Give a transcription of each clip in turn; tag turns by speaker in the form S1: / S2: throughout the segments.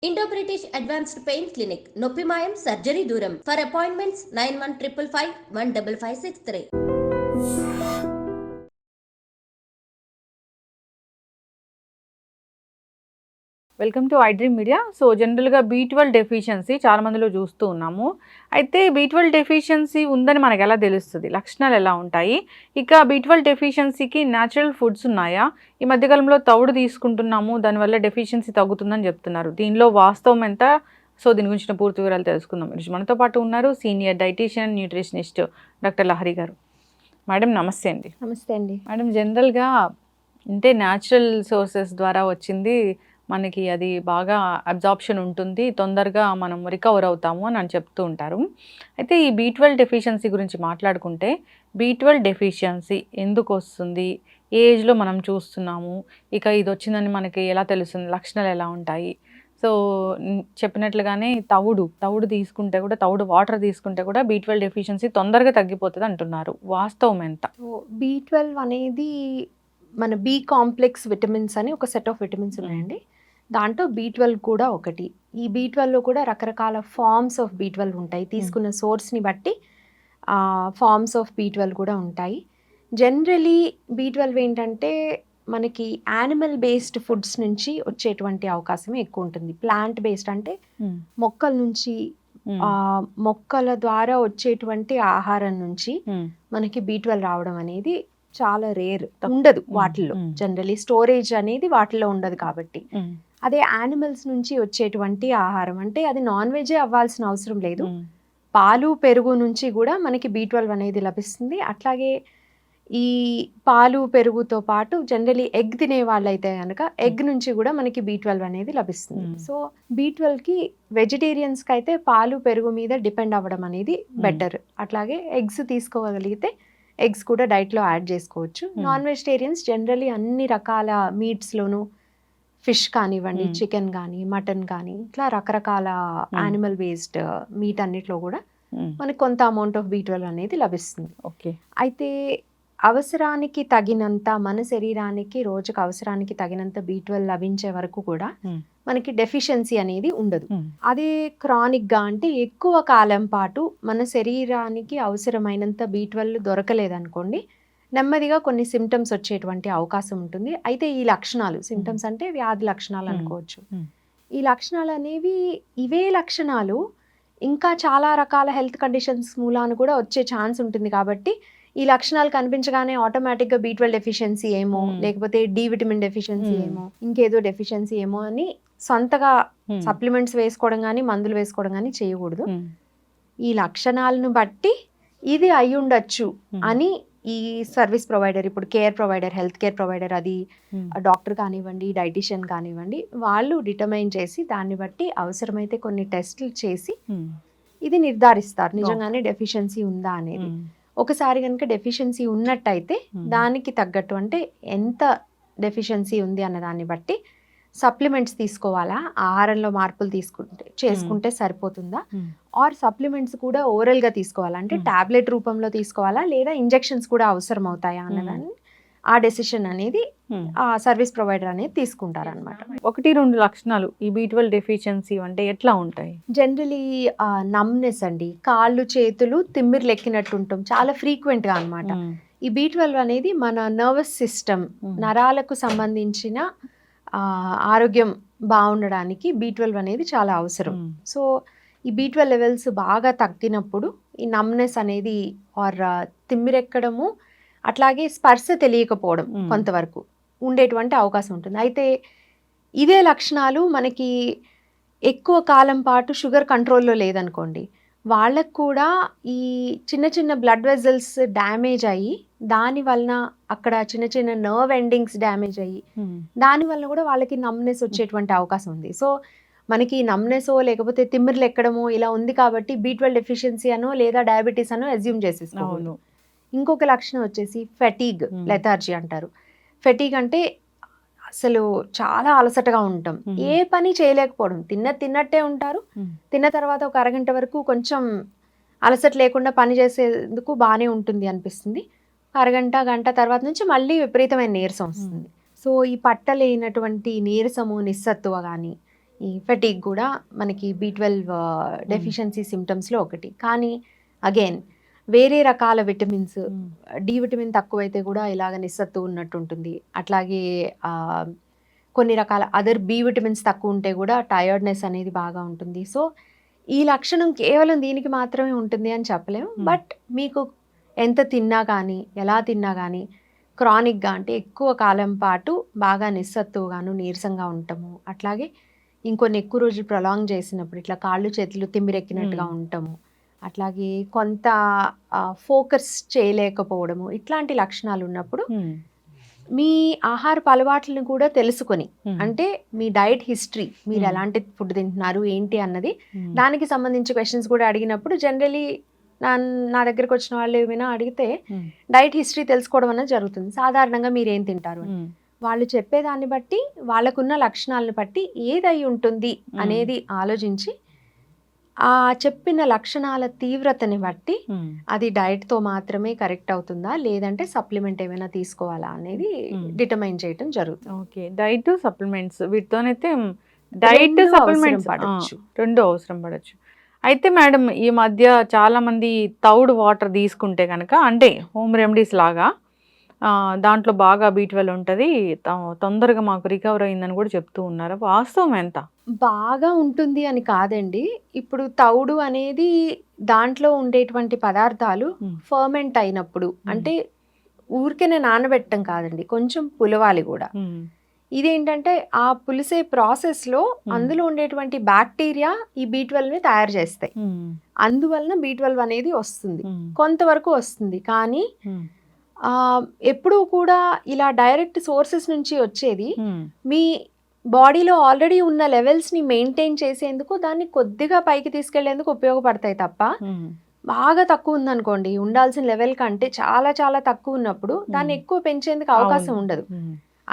S1: Indo British advanced pain clinic నొప్పి మాయం surgery దూరం for appointments 9155515563.
S2: Welcome to iDream media. So జనరల్గా B12 డెఫిషియన్సీ చాలా మందిలో చూస్తూ ఉన్నాము. అయితే B12 డెఫిషియన్సీ ఉందని మనకు ఎలా తెలుస్తుంది, లక్షణాలు ఎలా ఉంటాయి, ఇక B12 డెఫిషియన్సీకి న్యాచురల్ ఫుడ్స్ ఉన్నాయా, ఈ మధ్యకాలంలో తౌడు తీసుకుంటున్నాము దానివల్ల డెఫిషియన్సీ తగ్గుతుందని చెప్తున్నారు, దీనిలో వాస్తవం ఎంత? సో దీని గురించిన పూర్తి వివరాలు తెలుసుకుందాం. ఈరోజు మనతో పాటు ఉన్నారు senior dietitian nutritionist doctor Lahari గారు. మేడం నమస్తే అండి.
S3: నమస్తే అండి.
S2: మేడం జనరల్గా అంటే న్యాచురల్ సోర్సెస్ ద్వారా వచ్చింది మనకి అది బాగా అబ్జార్ప్షన్ ఉంటుంది, తొందరగా మనం రికవర్ అవుతాము అని చెప్తూ ఉంటారు. అయితే ఈ B12 డెఫిషియన్సీ గురించి మాట్లాడుకుంటే B12 డెఫిషియన్సీ ఎందుకు వస్తుంది, ఏ ఏజ్లో మనం చూస్తున్నాము, ఇక ఇది వచ్చిందని మనకి ఎలా తెలుస్తుంది, లక్షణాలు ఎలా ఉంటాయి? సో చెప్పినట్లుగానే తౌడు తీసుకుంటే కూడా, తౌడు వాటర్ తీసుకుంటే కూడా B12 డెఫిషియన్సీ తొందరగా తగ్గిపోతుంది అంటున్నారు, వాస్తవం ఎంత?
S3: B12 అనేది మన బి కాంప్లెక్స్ విటమిన్స్ అని ఒక సెట్ ఆఫ్ విటమిన్స్ ఉన్నాయండి. దాంట్లో B12 కూడా ఒకటి. ఈ B12లో కూడా రకరకాల ఫార్మ్స్ ఆఫ్ B12 ఉంటాయి. తీసుకున్న సోర్స్ని బట్టి ఫార్మ్స్ ఆఫ్ B12 కూడా ఉంటాయి. జనరలీ B12 ఏంటంటే మనకి యానిమల్ బేస్డ్ ఫుడ్స్ నుంచి వచ్చేటువంటి అవకాశమే ఎక్కువ ఉంటుంది. ప్లాంట్ బేస్డ్ అంటే మొక్కల నుంచి మొక్కల ద్వారా వచ్చేటువంటి ఆహారం నుంచి మనకి B12 రావడం అనేది చాలా రేర్, ఉండదు వాటిల్లో. జనరలీ స్టోరేజ్ అనేది వాటిల్లో ఉండదు కాబట్టి. అదే యానిమల్స్ నుంచి వచ్చేటువంటి ఆహారం అంటే అది నాన్ వెజే అవ్వాల్సిన అవసరం లేదు, పాలు పెరుగు నుంచి కూడా మనకి B12 అనేది లభిస్తుంది. అట్లాగే ఈ పాలు పెరుగుతో పాటు జనరలీ ఎగ్ తినే వాళ్ళైతే కనుక ఎగ్ నుంచి కూడా మనకి B12 అనేది లభిస్తుంది. సో B12కి వెజిటేరియన్స్కి అయితే పాలు పెరుగు మీద డిపెండ్ అవ్వడం అనేది బెటర్. అట్లాగే ఎగ్స్ తీసుకోగలిగితే ఎగ్స్ కూడా డైట్లో యాడ్ చేసుకోవచ్చు. నాన్ వెజిటేరియన్స్ జనరలీ అన్ని రకాల మీట్స్లోనూ ఫిష్ కానివ్వండి, చికెన్ కానీ, మటన్ కానీ, ఇట్లా రకరకాల యానిమల్ బేస్డ్ మీట్ అన్నిట్లో కూడా మనకి కొంత అమౌంట్ ఆఫ్ B12 అనేది లభిస్తుంది.
S2: ఓకే.
S3: అయితే అవసరానికి తగినంత, మన శరీరానికి రోజుకు అవసరానికి తగినంత B12 లభించే వరకు కూడా మనకి డెఫిషియన్సీ అనేది ఉండదు. అదే క్రానిక్గా అంటే ఎక్కువ కాలం పాటు మన శరీరానికి అవసరమైనంత B12 దొరకలేదనుకోండి, నెమ్మదిగా కొన్ని సిమ్టమ్స్ వచ్చేటువంటి అవకాశం ఉంటుంది. అయితే ఈ లక్షణాలు, సిమ్టమ్స్ అంటే వ్యాధి లక్షణాలు అనుకోవచ్చు. ఈ లక్షణాలు అనేవి, ఇవే లక్షణాలు ఇంకా చాలా రకాల హెల్త్ కండిషన్స్ మూలాన కూడా వచ్చే ఛాన్స్ ఉంటుంది. కాబట్టి ఈ లక్షణాలు కనిపించగానే ఆటోమేటిక్గా B12 డెఫిషియన్సీ ఏమో, లేకపోతే D విటమిన్ డెఫిషియన్సీ ఏమో, ఇంకేదో డెఫిషియన్సీ ఏమో అని సొంతగా సప్లిమెంట్స్ వేసుకోవడం కానీ, మందులు వేసుకోవడం కానీ చేయకూడదు. ఈ లక్షణాలను బట్టి ఇది అయి ఉండొచ్చు అని ఈ సర్వీస్ ప్రొవైడర్, ఇప్పుడు care provider, health care provider, అది డాక్టర్ కానివ్వండి, డైటీషియన్ కానివ్వండి, వాళ్ళు డిటర్మైన్ చేసి దాన్ని బట్టి అవసరమైతే కొన్ని టెస్టులు చేసి ఇది నిర్ధారిస్తారు నిజంగానే డెఫిషియన్సీ ఉందా అనేది. ఒకసారి కనుక డెఫిషియన్సీ ఉన్నట్టయితే దానికి తగ్గట్టు, అంటే ఎంత డెఫిషియన్సీ ఉంది అన్న దాన్ని బట్టి సప్లిమెంట్స్ తీసుకోవాలా, ఆహారంలో మార్పులు చేసుకుంటే సరిపోతుందా, ఆర్ సప్లిమెంట్స్ కూడా ఓరల్గా తీసుకోవాలా, అంటే టాబ్లెట్ రూపంలో తీసుకోవాలా, లేదా ఇంజెక్షన్స్ కూడా అవసరం అవుతాయా అన్నదాన్ని ఆ డెసిషన్ అనేది ఆ సర్వీస్ ప్రొవైడర్ అనేది తీసుకుంటారనమాట.
S2: 1-2 లక్షణాలు ఈ B12 డెఫిషియన్సీ అంటే ఎట్లా ఉంటాయి?
S3: జనరలీ నమ్నెస్ అండి, కాళ్ళు చేతులు తిమ్మిర్లు ఎక్కినట్టు ఉంటాం చాలా ఫ్రీక్వెంట్గా అనమాట. ఈ B12 అనేది మన నర్వస్ సిస్టమ్, నరాలకు సంబంధించిన ఆరోగ్యం బాగుండడానికి B12 అనేది చాలా అవసరం. సో ఈ B12 లెవెల్స్ బాగా తగ్గినప్పుడు ఈ నమ్నెస్ అనేది ఆర్ తిమ్మిరెక్కడము, అట్లాగే స్పర్శ తెలియకపోవడం కొంతవరకు ఉండేటువంటి అవకాశం ఉంటుంది. అయితే ఇదే లక్షణాలు మనకి ఎక్కువ కాలం పాటు షుగర్ కంట్రోల్లో లేదనుకోండి, వాళ్ళకు కూడా ఈ చిన్న చిన్న బ్లడ్ వెజల్స్ డ్యామేజ్ అయ్యి, దాని వలన అక్కడ చిన్న చిన్న నర్వ్ ఎండింగ్స్ డ్యామేజ్ అయ్యి దాని వలన కూడా వాళ్ళకి నమ్నెస్ వచ్చేటువంటి అవకాశం ఉంది. సో మనకి నమ్నెసో లేకపోతే తిమ్మిర్లు ఎక్కడమో ఇలా ఉంది కాబట్టి B12 డెఫిషియన్సీ అనో లేదా డయాబెటీస్ అనో అజ్యూమ్ చేసేసుకోవాలి. ఇంకొక లక్షణం వచ్చేసి ఫెటీగ్, లెథార్జీ అంటారు. ఫెటీగ్ అంటే అసలు చాలా అలసటగా ఉంటాం, ఏ పని చేయలేకపోవడం, తిన్నట్టే ఉంటారు, తిన్న తర్వాత ఒక అరగంట వరకు కొంచెం అలసట లేకుండా పని చేసేందుకు బాగానే ఉంటుంది అనిపిస్తుంది, అరగంట గంట తర్వాత నుంచి మళ్ళీ విపరీతమైన నీరసం వస్తుంది. సో ఈ పట్టలేనటువంటి నీరసము, నిస్సత్తువ కానీ ఈ ఫెటిక్ కూడా మనకి B12 డెఫిషియన్సీ సిమ్టమ్స్లో ఒకటి. కానీ అగైన్ వేరే రకాల విటమిన్స్, డి విటమిన్ తక్కువైతే కూడా ఇలాగ నిస్సత్తు ఉన్నట్టు ఉంటుంది. అట్లాగే కొన్ని రకాల అదర్ బి విటమిన్స్ తక్కువ ఉంటే కూడా టయర్డ్నెస్ అనేది బాగా ఉంటుంది. సో ఈ లక్షణం కేవలం దీనికి మాత్రమే ఉంటుంది అని చెప్పలేము. బట్ మీకు ఎంత తిన్నా కానీ, ఎలా తిన్నా కానీ క్రానిక్గా అంటే ఎక్కువ కాలం పాటు బాగా నిస్సత్తుగాను నీరసంగా ఉండటము, అట్లాగే ఇంకొన్ని ఎక్కువ రోజులు ప్రొలాంగ్ చేసినప్పుడు ఇట్లా కాళ్ళు చేతులు తిమ్మిరెక్కినట్టుగా ఉండటము, అట్లాగే కొంత ఫోకస్ చేయలేకపోవడము, ఇట్లాంటి లక్షణాలు ఉన్నప్పుడు మీ ఆహారపు అలవాట్లను కూడా తెలుసుకొని, అంటే మీ డైట్ హిస్టరీ, మీరు ఎలాంటి ఫుడ్ తింటున్నారు ఏంటి అన్నది దానికి సంబంధించి క్వశ్చన్స్ కూడా అడిగినప్పుడు జనరలీ నా దగ్గరకు వచ్చిన వాళ్ళు ఏమైనా అడిగితే డైట్ హిస్టరీ తెలుసుకోవడం అనేది జరుగుతుంది. సాధారణంగా మీరు ఏం తింటారు అని వాళ్ళు చెప్పేదాన్ని బట్టి, వాళ్ళకున్న లక్షణాలను బట్టి ఏదై ఉంటుంది అనేది ఆలోచించి ఆ చెప్పిన లక్షణాల తీవ్రతని బట్టి అది డైట్తో మాత్రమే కరెక్ట్ అవుతుందా, లేదంటే సప్లిమెంట్ ఏమైనా తీసుకోవాలా అనేది డిటర్మైన్ చేయడం జరుగుతుంది.
S2: ఓకే, డైట్ సప్లిమెంట్స్ వీటితోనైతే డైట్ సప్లిమెంట్స్ రెండు అవసరం పడచ్చు. అయితే మేడం ఈ మధ్య చాలామంది తౌడు వాటర్ తీసుకుంటే కనుక, అంటే హోమ్ రెమెడీస్ లాగా దాంట్లో బాగా B12 ఉంటుంది, తొందరగా మాకు రికవర్ అయిందని కూడా చెప్తూ ఉన్నారు. వాస్తవం ఎంత?
S3: బాగా ఉంటుంది అని కాదండి. ఇప్పుడు తౌడు అనేది దాంట్లో ఉండేటువంటి పదార్థాలు ఫర్మెంట్ అయినప్పుడు, అంటే ఊరికేనే నానబెట్టడం కాదండి, కొంచెం పులవాలి కూడా. ఇదేంటంటే ఆ పులిసే ప్రాసెస్లో అందులో ఉండేటువంటి బ్యాక్టీరియా ఈ B12ని తయారు చేస్తాయి. అందువలన B12 అనేది వస్తుంది, కొంతవరకు వస్తుంది. కానీ ఎప్పుడూ కూడా ఇలా డైరెక్ట్ సోర్సెస్ నుంచి వచ్చేది మీ బాడీలో ఆల్రెడీ ఉన్న లెవెల్స్ని మెయింటైన్ చేసేందుకు, దాన్ని కొద్దిగా పైకి తీసుకెళ్లేందుకు ఉపయోగపడతాయి తప్ప, బాగా తక్కువ ఉందనుకోండి, ఉండాల్సిన లెవెల్ కంటే చాలా చాలా తక్కువ ఉన్నప్పుడు దాన్ని ఎక్కువ పెంచేందుకు అవకాశం ఉండదు.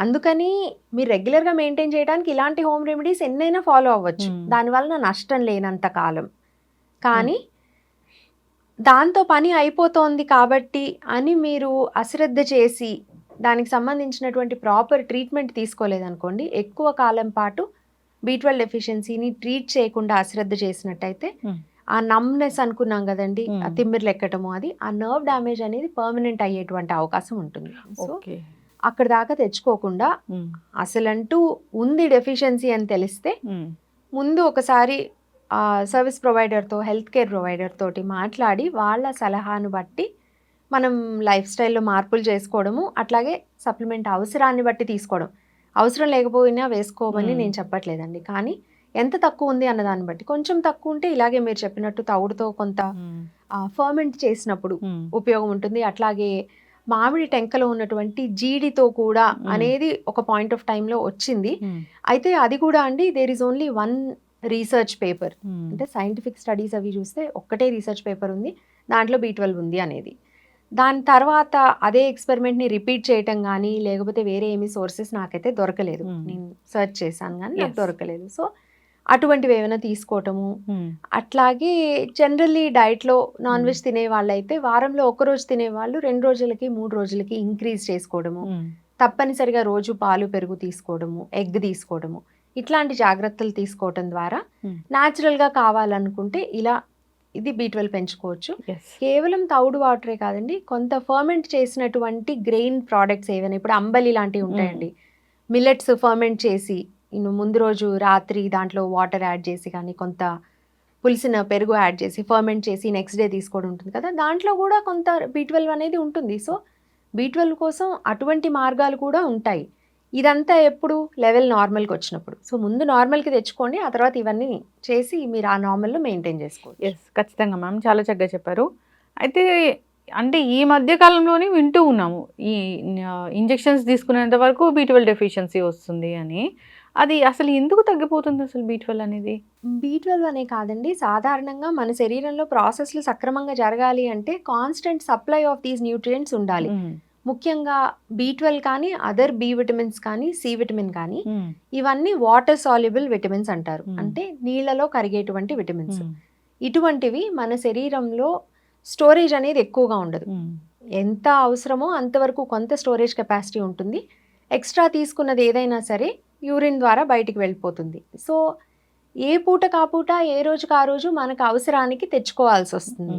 S3: అందుకని మీరు రెగ్యులర్గా మెయింటైన్ చేయడానికి ఇలాంటి హోమ్ రెమెడీస్ ఎన్నైనా ఫాలో అవ్వచ్చు, దానివల్ల నష్టం లేనంత కాలం. కానీ దాంతో పని అయిపోతోంది కాబట్టి అని మీరు అశ్రద్ధ చేసి దానికి సంబంధించినటువంటి ప్రాపర్ ట్రీట్మెంట్ తీసుకోలేదనుకోండి, ఎక్కువ కాలం పాటు B12 డెఫిషియన్సీని ట్రీట్ చేయకుండా అశ్రద్ధ చేసినట్టయితే ఆ నమ్నెస్ అనుకున్నాం కదండి, ఆ తిమ్మిర్లు ఎక్కటము, అది ఆ నర్వ్ డ్యామేజ్ అనేది పర్మనెంట్ అయ్యేటువంటి అవకాశం ఉంటుంది. సో అక్కడ దాకా తెచ్చుకోకుండా అసలంటూ ఉంది డెఫిషియన్సీ అని తెలిస్తే ముందు ఒకసారి సర్వీస్ ప్రొవైడర్తో, హెల్త్ కేర్ ప్రొవైడర్ తోటి మాట్లాడి వాళ్ళ సలహాను బట్టి మనం లైఫ్ స్టైల్లో మార్పులు చేసుకోవడము, అట్లాగే సప్లిమెంట్ అవసరాన్ని బట్టి తీసుకోవడం. అవసరం లేకపోయినా వేసుకోమని నేను చెప్పట్లేదండి, కానీ ఎంత తక్కువ ఉంది అన్న దాన్ని బట్టి. కొంచెం తక్కువ ఉంటే ఇలాగే మీరు చెప్పినట్టు తౌడుతో కొంత ఫర్మెంట్ చేసినప్పుడు ఉపయోగం ఉంటుంది. అట్లాగే మామిడి టెంకలో ఉన్నటువంటి జీడితో కూడా అనేది ఒక పాయింట్ ఆఫ్ టైంలో వచ్చింది. అయితే అది కూడా అండి, there is only one research paper, అంటే సైంటిఫిక్ స్టడీస్ అవి చూస్తే ఒక్కటే రీసెర్చ్ పేపర్ ఉంది, దాంట్లో B12 ఉంది అనేది. దాని తర్వాత అదే ఎక్స్పెరిమెంట్ని రిపీట్ చేయటం కానీ, లేకపోతే వేరే ఏమి సోర్సెస్ నాకైతే దొరకలేదు. నేను సెర్చ్ చేశాను కానీ నాకు దొరకలేదు. సో అటువంటివి ఏమైనా తీసుకోవటము. అట్లాగే జనరల్లీ డైట్లో నాన్ వెజ్ తినే వాళ్ళైతే వారంలో ఒకరోజు తినేవాళ్ళు 2 రోజులకి 3 రోజులకి ఇంక్రీజ్ చేసుకోవడము, తప్పనిసరిగా రోజు పాలు పెరుగు తీసుకోవడము, ఎగ్ తీసుకోవడము, ఇట్లాంటి జాగ్రత్తలు తీసుకోవటం ద్వారా న్యాచురల్గా కావాలనుకుంటే ఇలా ఇది B12 పెంచుకోవచ్చు. కేవలం తౌడు వాటరే కాదండి, కొంత ఫర్మెంట్ చేసినటువంటి గ్రెయిన్ ప్రోడక్ట్స్ ఏవైనా, ఇప్పుడు అంబలి లాంటివి ఉంటాయండి, మిల్లెట్స్ ఫర్మెంట్ చేసి ముందు రోజు రాత్రి దాంట్లో వాటర్ యాడ్ చేసి కానీ, కొంత పులిసిన పెరుగు యాడ్ చేసి ఫర్మెంట్ చేసి నెక్స్ట్ డే తీసుకోవడం ఉంటుంది కదా, దాంట్లో కూడా కొంత B12 అనేది ఉంటుంది. సో B12 కోసం అటువంటి మార్గాలు కూడా ఉంటాయి. ఇదంతా ఎప్పుడు లెవెల్ నార్మల్కి వచ్చినప్పుడు. సో ముందు నార్మల్కి తెచ్చుకోండి, ఆ తర్వాత ఇవన్నీ చేసి మీరు ఆ నార్మల్లో మెయింటైన్ చేసుకోండి.
S2: ఎస్, ఖచ్చితంగా మ్యామ్, చాలా చక్కగా చెప్పారు. అయితే అంటే ఈ మధ్య కాలంలోనే వింటూ ఉన్నాము, ఈ ఇంజెక్షన్స్ తీసుకునేంత వరకు B12 డెఫిషియన్సీ వస్తుంది అని. అది అసలు ఎందుకు తగ్గిపోతుంది అసలు B12 అనేది?
S3: B12 అనే కాదండి, సాధారణంగా మన శరీరంలో ప్రాసెస్లు సక్రమంగా జరగాలి అంటే constant supply of these nutrients ఉండాలి. ముఖ్యంగా B12 కానీ, అదర్ బి విటమిన్స్ కానీ, సి విటమిన్ కానీ, ఇవన్నీ వాటర్ సాల్యుబుల్ విటమిన్స్ అంటారు, అంటే నీళ్లలో కరిగేటువంటి విటమిన్స్. ఇటువంటివి మన శరీరంలో స్టోరేజ్ అనేది ఎక్కువగా ఉండదు. ఎంత అవసరమో అంతవరకు కొంత స్టోరేజ్ కెపాసిటీ ఉంటుంది. ఎక్స్ట్రా తీసుకున్నది ఏదైనా సరే యూరిన్ ద్వారా బయటికి వెళ్ళిపోతుంది. సో ఏ పూట కాపూట ఏ రోజుకి ఆ రోజు మనకు అవసరానికి తెచ్చుకోవాల్సి వస్తుంది.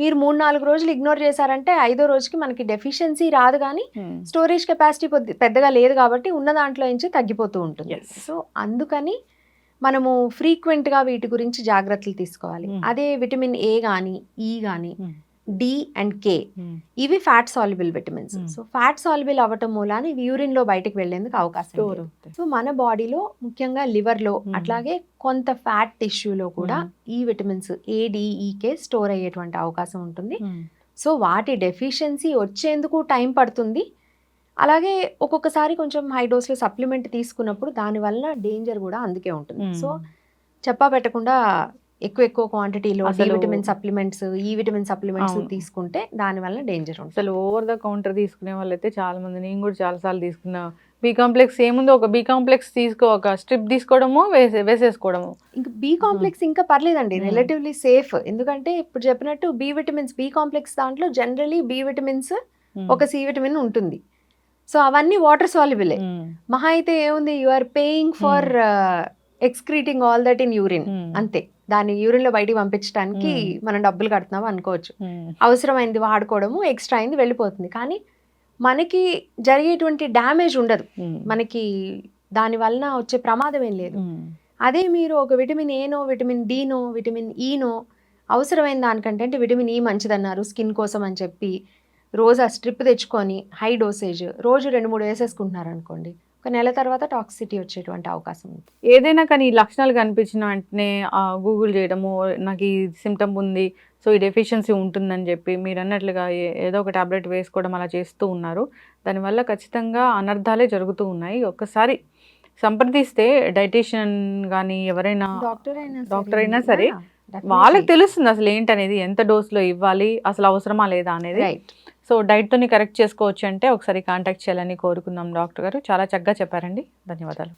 S3: మీరు 3-4 రోజులు ఇగ్నోర్ చేశారంటే 5వ రోజుకి మనకి డెఫిషియన్సీ రాదు, కానీ స్టోరేజ్ కెపాసిటీ పెద్దగా లేదు కాబట్టి ఉన్న దాంట్లో నుంచి తగ్గిపోతూ ఉంటుంది. సో అందుకని మనము ఫ్రీక్వెంట్గా వీటి గురించి జాగ్రత్తలు తీసుకోవాలి. అదే విటమిన్ ఏ కానీ ఈ కానీ డి అండ్ కే ఇవి fat soluble vitamins. So fat soluble అవ్వటం మూలాన ఇవి యూరిన్ లో బయటకు వెళ్లేందుకు అవకాశం లేదు. సో మన బాడీలో ముఖ్యంగా లివర్ లో అట్లాగే కొంత ఫ్యాట్ టిష్యూలో కూడా ఈ విటమిన్స్ ఏ డి ఈ కే స్టోర్ అయ్యేటువంటి అవకాశం ఉంటుంది. సో వాటి డెఫిషియన్సీ వచ్చేందుకు టైం పడుతుంది. అలాగే ఒక్కొక్కసారి కొంచెం హై డోస్లో సప్లిమెంట్ తీసుకున్నప్పుడు దానివల్ల డేంజర్ కూడా అందుకే ఉంటుంది. సో చెప్పా పెట్టకుండా ఎక్కువ క్వాంటిటీలో విటమిన్ సప్లిమెంట్స్ ఈ విటమిన్ సప్లిమెంట్స్ తీసుకుంటే దాని వల్ల డేంజర్ ఉంటుంది.
S2: అసలు ఓవర్ ద కౌంటర్ తీసుకునే వాళ్ళైతే చాలా మంది, నేను కూడా చాలా సార్లు తీసుకున్నా. బి కాంప్లెక్స్ ఏముందో ఒక బి కాంప్లెక్స్ ఒక స్ట్రిప్ తీసుకోవడము వేసేసుకోవడము.
S3: ఇంకా బి కాంప్లెక్స్ ఇంకా పర్లేదండి, రిలేటివ్లీ సేఫ్. ఎందుకంటే ఇప్పుడు చెప్పినట్టు బి విటమిన్స్ బి కాంప్లెక్స్ దాంట్లో జనరలీ బి విటమిన్స్ ఒక సి విటమిన్ ఉంటుంది. సో అవన్నీ వాటర్ సాల్యుబులే. మహా అయితే ఏముంది, you are paying for excreting all that in urine, అంతే. దాన్ని యూరిన్ లో బయటికి పంపించడానికి మనం డబ్బులు కడుతున్నాము అనుకోవచ్చు. అవసరమైంది వాడుకోవడము, ఎక్స్ట్రా అయింది వెళ్ళిపోతుంది. కానీ మనకి జరిగేటువంటి డ్యామేజ్ ఉండదు, మనకి దాని వలన వచ్చే ప్రమాదం ఏం లేదు. అదే మీరు ఒక విటమిన్ ఏనో విటమిన్ డీనో విటమిన్ ఈనో అవసరమైన దానికంటే, అంటే విటమిన్ ఈ మంచిదన్నారు స్కిన్ కోసం అని చెప్పి రోజు ఆ స్ట్రిప్ తెచ్చుకొని హై డోసేజ్ రోజు 2-3 వేసేసుకుంటున్నారు అనుకోండి, ఒక నెల తర్వాత టాక్సిసిటీ వచ్చేటువంటి అవకాశం ఉంది.
S2: ఏదైనా కానీ ఈ లక్షణాలు కనిపించిన వెంటనే గూగుల్ చేయడము, నాకు ఈ సిమ్టమ్ ఉంది, సో ఈ డెఫిషియన్సీ ఉంటుందని చెప్పి మీరు అన్నట్లుగా ఏదో ఒక టాబ్లెట్ వేసుకోవడం అలా చేస్తూ ఉన్నారు. దానివల్ల ఖచ్చితంగా అనర్థాలే జరుగుతూ ఉన్నాయి. ఒక్కసారి సంప్రదిస్తే డైటీషియన్ కానీ ఎవరైనా డాక్టర్ అయినా సరే వాళ్ళకి తెలుస్తుంది అసలు ఏంటనేది, ఎంత డోస్లో ఇవ్వాలి, అసలు అవసరమా లేదా అనేది. సో డైట్తోని కరెక్ట్ చేసుకోవచ్చు అంటే ఒకసారి కాంటాక్ట్ చేయాలని కోరుకుందాం డాక్టర్ గారు. చాలా చక్కగా చెప్పారండి, ధన్యవాదాలు.